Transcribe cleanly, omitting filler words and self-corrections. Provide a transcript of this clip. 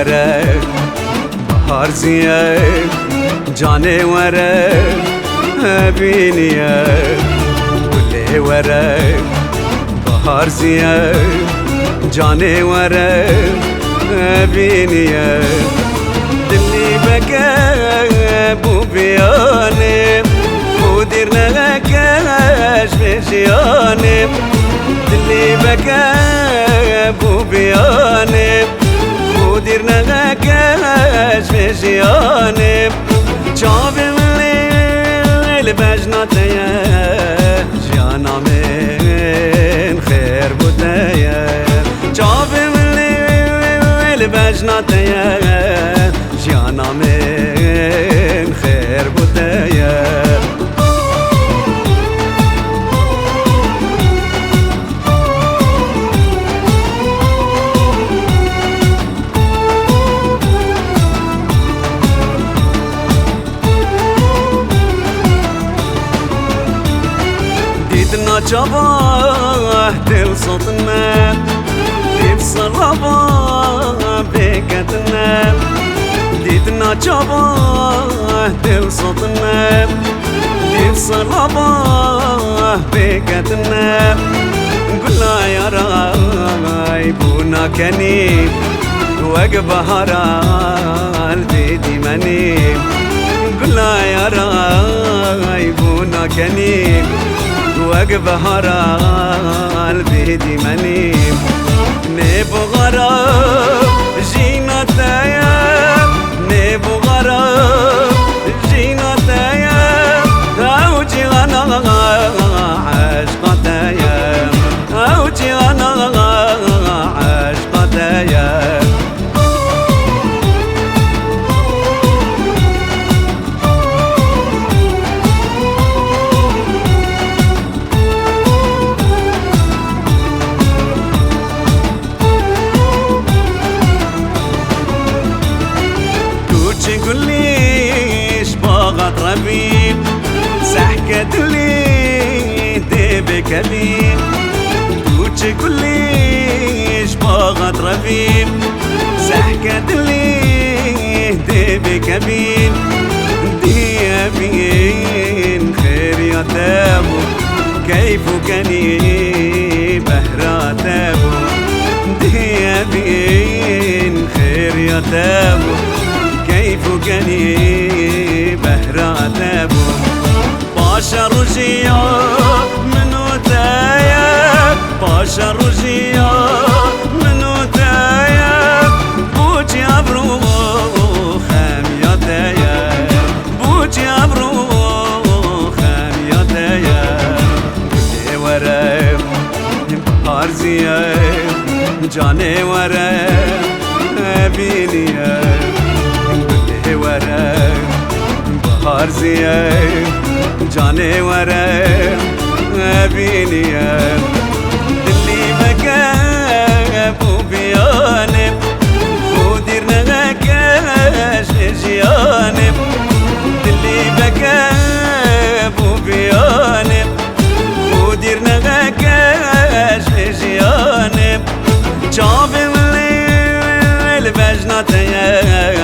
وره بهار زیه جانه وره بینیه گله وره بهار زیه جانه وره بینیه دلی بکه بو بیانه بو دیر نگکش بجیانه دلی بکه بو بیانه بو دیر نگکش بجیانه چاوی ملیل بجناتیه جانا من خیر بودیه چاوی ملیل بجناتیه جانا من خیر بودیه ديدنا جباه دل صوتنا ديب صلاباه بيكتنا ديدنا جباه دل صوتنا ديب صلاباه بيكتنا قلنا يا راي بونا كني وقبهرال ديدي مني قلنا يا راي بونا كني وقبهرال بيدي مني نبو غراب جينا تايا نبو غراب جينا تايا اوجي انا عشق تايا اوجي انا عشق تايا تقوليش باغت ربيب سحكت لي ديبك كبير تقوليش باغت ربيب سحكت لي ديبك كبير دي بين خير يا تابو كيف كني بهرا تابو دي بين خير يا تابو كيف كني بهرا تابو باشا رجيا منو تايا باشا رجيا منو تايا بوجي ابرو خام يا تايا بوجي ابرو خام يا تايا قلي ورا بهار زيا جاني ورا بينيا وره بهار زیه جانه وره بینیه دلی بکه بو بیانه بو دیر نگکش جیانه دلی بکه بو بیانه بو دیر نگکش جیانه چاوی ملیل بجناتیه